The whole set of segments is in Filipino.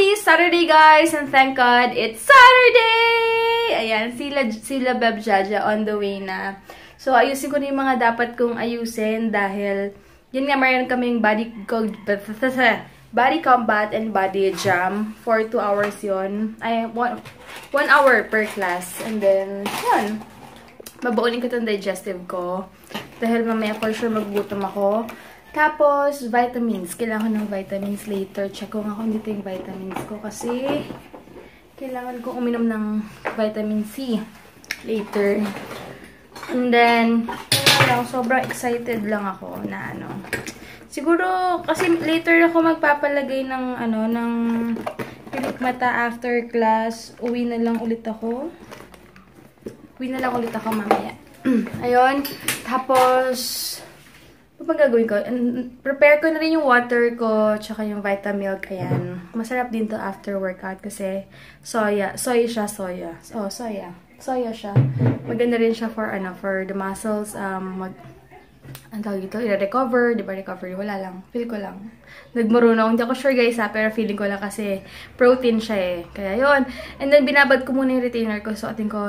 Happy Saturday, guys! And thank God, it's Saturday! Ayan, sila Beb Jaja on the way na. So, ayusin ko na yung mga dapat kong ayusin dahil, yun nga, mayroon kaming body combat and body jam for 2 hours yun. Ay, 1 hour per class. And then, yun. Babaunin ko itong digestive ko. Dahil mamaya for sure magugutom ako. Tapos, vitamins. Kailangan ko ng vitamins later. Check ko nga kung dito yung vitamins ko. Kasi, kailangan ko uminom ng vitamin C later. And then, sobrang excited lang ako na ano. Siguro, kasi later ako magpapalagay ng ng pilik mata after class. Uwi na lang ulit ako mamaya. Ayun. Tapos, ano bang gagawin ko? Prepare ko na rin yung water ko, tsaka yung Vitamilk. Ayan. Masarap din to after workout kasi soya. Soya siya. Maganda rin siya for the muscles. Ang tawag dito, i-recover. Di ba recovery? Wala lang. Feel ko lang. Nagmarunong. Hindi ako sure guys pero feeling ko lang kasi protein siya eh. Kaya yun. And then binabad ko muna yung retainer ko. Suotin ko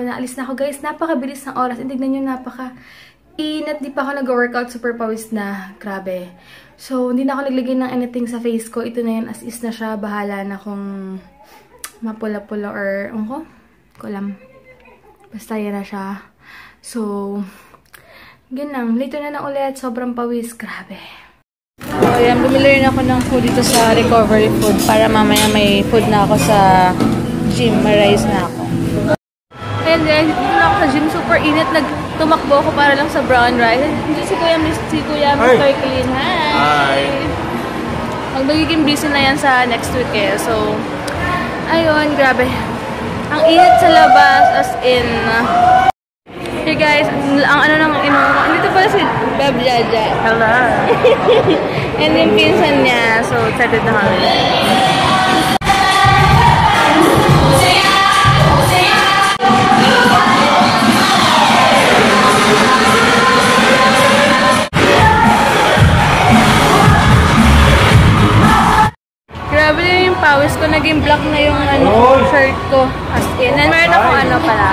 na. Alis na ako guys. Napakabilis ng oras. And tignan nyo, inat, di pa ako nag-workout, super pawis na. Grabe. So, hindi na ako naglagay ng anything sa face ko. Ito na yun, as is na siya. Bahala na kung mapula-pula or, kulam. Basta yan na siya. So, ganun. Later na ulit. Sobrang pawis. Grabe. So, ayan. Bumili rin ako ng food dito sa recovery food para mamaya may food na ako sa gym. May rice na ako. And then, dito na ako sa gym. Super init. Tumakbo ako para lang sa brown rice. Hindi si Kuya Mr. Clean. Hi! Magiging busy na yan sa next week eh. So, ayun, grabe. Ang init sa labas, as in. Hey guys, dito pala si Beb Jaja. Hello! And yung pinsan niya. So, excited na kami. Grabe na yung pawis ko. Naging black na yung shirt ko. As in. And meron akong pala.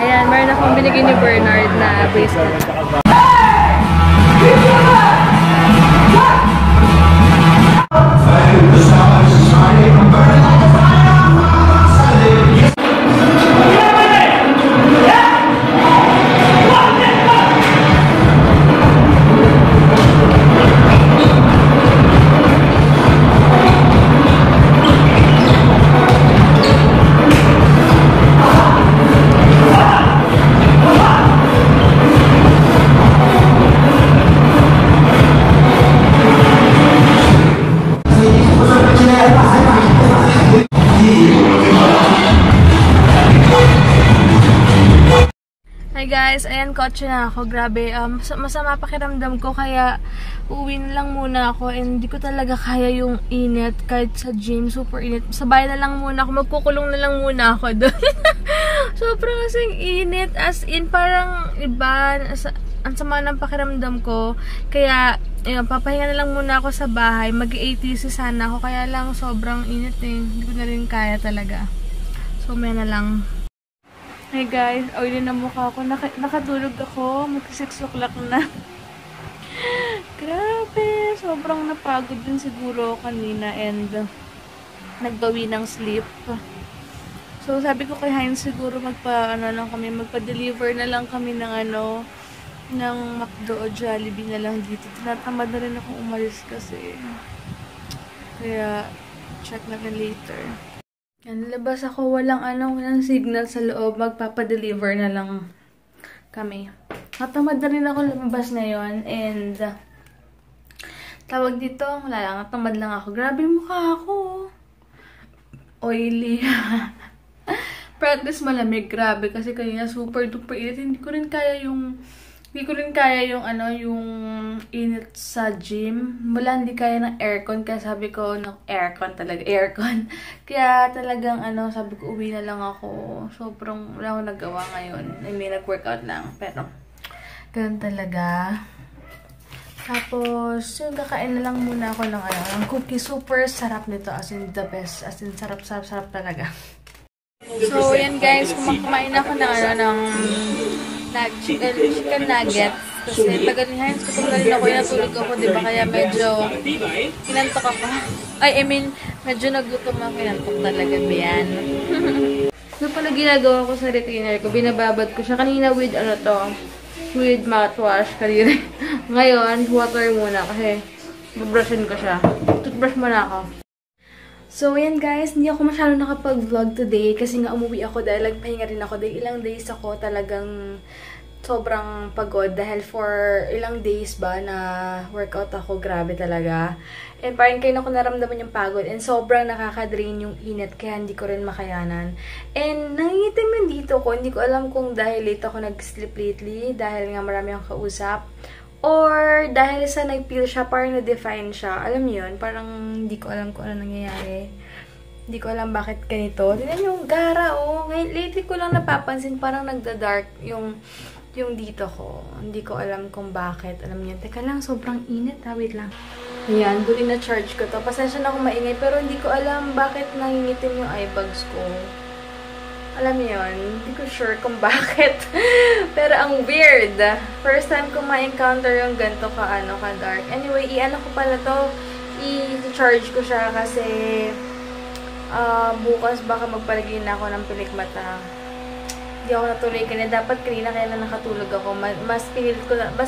Ayan, meron akong binigay ni Bernard na bracelet. Guys, ayan, kotse na ako. Grabe, masama pakiramdam ko kaya uwi na lang muna ako and hindi ko talaga kaya yung init kahit sa gym, super init. Sa bahay na lang muna ako, magkukulong na lang muna ako doon. Sobrang kasing init, as in parang iba, ang sama ng pakiramdam ko. Kaya, ayun, papahinga na lang muna ako sa bahay. Mag-ATC sana ako, kaya lang sobrang init eh. Hindi ko na rin kaya talaga. So, may na lang. Hey guys, oily na mukha ko. Nakatulog ako. Mag-6 o'clock na. Grabe. Sobrang napagod din siguro kanina and nagbawi ng sleep. So, sabi ko kay Heinz siguro magpa-deliver na lang kami ng ng McDo o Jollibee na lang dito. Tinatamad na rin akong umalis kasi. Kaya, check na rin later. Yan, labas ako. Walang signal sa loob. Magpapadeliver na lang kami. Natamad na rin ako lumabas ngayon. And, tawag dito, wala lang. Natamad lang ako. Grabe yung mukha ako. Oily. Practice malamig. Grabe. Kasi kanina super duper init. Hindi ko rin kaya yung init sa gym. Wala, hindi kaya ng aircon. Kaya sabi ko, aircon. Kaya talagang, sabi ko, uwi na lang ako. Sobrang, wala akong nagawa ngayon. I mean, nag-workout lang. Pero, ganun talaga. Tapos, yung kakain na lang muna ako ng cookie. Super sarap nito. As in, the best. As in, sarap talaga. So, yan guys. Kumakain ako ng chicken nuggets. Kasi tagal-nihayin ko rin ako. Natulog ako, diba? Kaya medyo kinantok ako. I mean, medyo nagutom ako. Kinantok talaga. Biyan. So, pala ginagawa ko sa retainer ko. Binababad ko siya. Kanina with with mouthwash. Kanina. Ngayon, water muna kasi bubrushin ko siya. Toothbrush muna ako. So, yan guys. Hindi ako masyado nakapag-vlog today kasi nga umuwi ako dahil nagpahinga rin ako. Dahil ilang days ako talagang sobrang pagod dahil for ilang days ba na workout ako. Grabe talaga. And parang kayo na ko naramdaman yung pagod and sobrang nakaka-drain yung init kaya hindi ko rin makayanan. And nangingitim yung dito ko. Hindi ko alam kung dahil late ako nag-sleep lately dahil nga marami akong kausap. Or dahil sa nag-peel siya, parang na-define siya. Alam niyo yun? Parang hindi ko alam kung ano nangyayari. Hindi ko alam bakit ganito. Tignan yung gara, oh. Ngayon, lately ko lang napapansin, parang nagda-dark yung dito ko. Hindi ko alam kung bakit. Alam niyo, teka lang, sobrang init. Ha? Wait lang. Ayan, huli na charge ko to. Pasensya na akong maingay, pero hindi ko alam bakit nangingitim yung eyebags ko. Alam niyo yun, hindi ko sure kung bakit. Pero ang weird. First time ko ma-encounter yung ganito ka-dark. Anyway, i-ano ko pala to, i-charge ko siya kasi bukas baka magpalagay na ako ng pilikmata. Hindi ako natuloy kanina. Dapat kanina kaya na nakatulog ako. Mas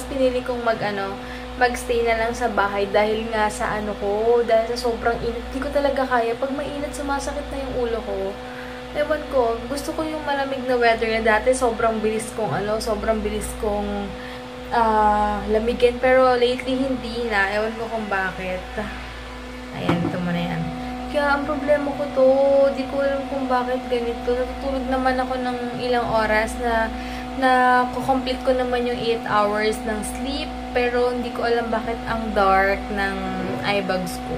pinili kong magstay na lang sa bahay dahil nga sa dahil sa sobrang init. Hindi ko talaga kaya. Pag mainit, sumasakit na yung ulo ko. Ewan ko, gusto ko yung malamig na weather na dati sobrang bilis kong lamigin, pero lately hindi na. Ewan ko kung bakit. Ayan, ito mo na yan. Kaya ang problema ko to, di ko alam kung bakit ganito. Natutulog naman ako ng ilang oras na kukomplete ko naman yung 8 hours ng sleep, pero hindi ko alam bakit ang dark ng eyebags ko.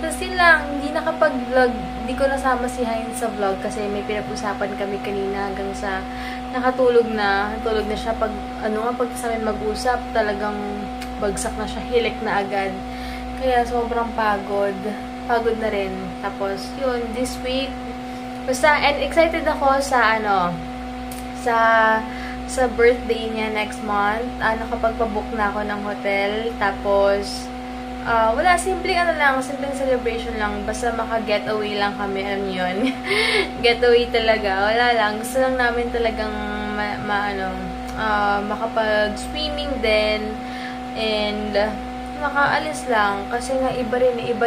Kasi lang, hindi nakapag-vlog. Hindi ko nasama si Hines sa vlog kasi may pinag-usapan kami kanina hanggang sa nakatulog na. Natulog na siya pag sa amin mag-usap, talagang bagsak na siya, hilik na agad. Kaya sobrang pagod. Pagod na rin. Tapos, yun, this week, basta, and excited ako sa sa birthday niya next month. Nakapagpabook na ako ng hotel. Tapos, wala, simpleng simpleng celebration lang. Basta maka-getaway lang kami. Ano yun? Getaway talaga. Wala lang. Gusto lang namin talagang makapag-swimming din. And, makaalis lang. Kasi nga, iba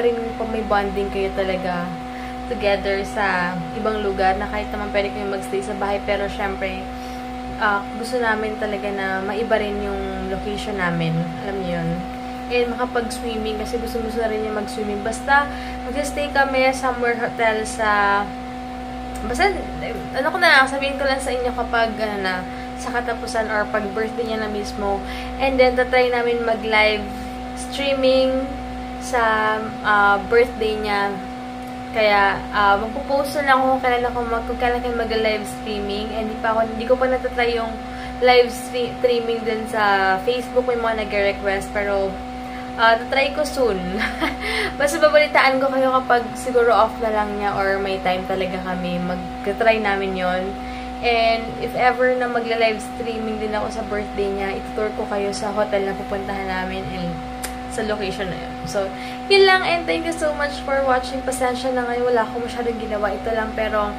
rin pag may bonding kayo talaga together sa ibang lugar na kahit naman pwede kayo magstay sa bahay. Pero, syempre, gusto namin talaga na maiba rin yung location namin. Alam niyo yun? And makapag-swimming kasi gusto na rin niya mag-swimming. Basta, mag-stay kami somewhere hotel sa... Basta, sabihin ko lang sa inyo kapag, sa katapusan or pag birthday niya na mismo. And then, tatry namin mag-live streaming sa birthday niya. Kaya, magpo-post na lang ako kung kailan kayo mag-live streaming. And hindi ko pa natatry yung live streaming din sa Facebook. May mga nag-request. Pero, tatry ko soon. Basta babalitaan ko kayo kapag siguro off na lang niya or may time talaga kami. Mag-try namin yon. And if ever na magla-live streaming din ako sa birthday niya, itutur ko kayo sa hotel na pupuntahan namin and sa location na yun. So, yun lang, and thank you so much for watching. Pasensya na ngayon, wala akong masyadong ginawa. Ito lang, pero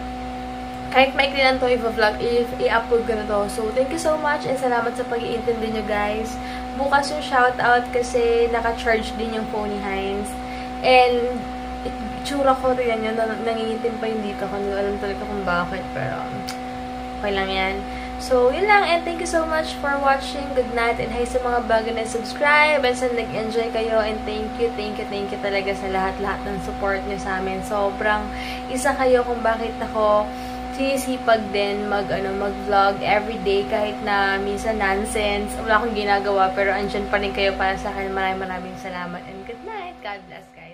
kahit maikli lang ito i-vlog, i-upload ko na to. So, thank you so much and salamat sa pag-iintindi nyo, guys. Bukas yung shoutout kasi naka-charge din yung phone ni Hines. And, itsura ko rin yan, nangingitim pa yung dito ko. Hindi alam talaga kung bakit, pero okay lang yan. So, yun lang. And thank you so much for watching. Good night. And hi sa mga bago na subscribe. And sa nag-enjoy kayo. And thank you talaga sa lahat-lahat ng support nyo sa amin. Sobrang isa kayo kung bakit ako sisipag din mag-vlog everyday. Kahit na minsan nonsense. Wala akong ginagawa. Pero andyan pa rin kayo para sa akin. Maraming salamat. And good night. God bless, guys.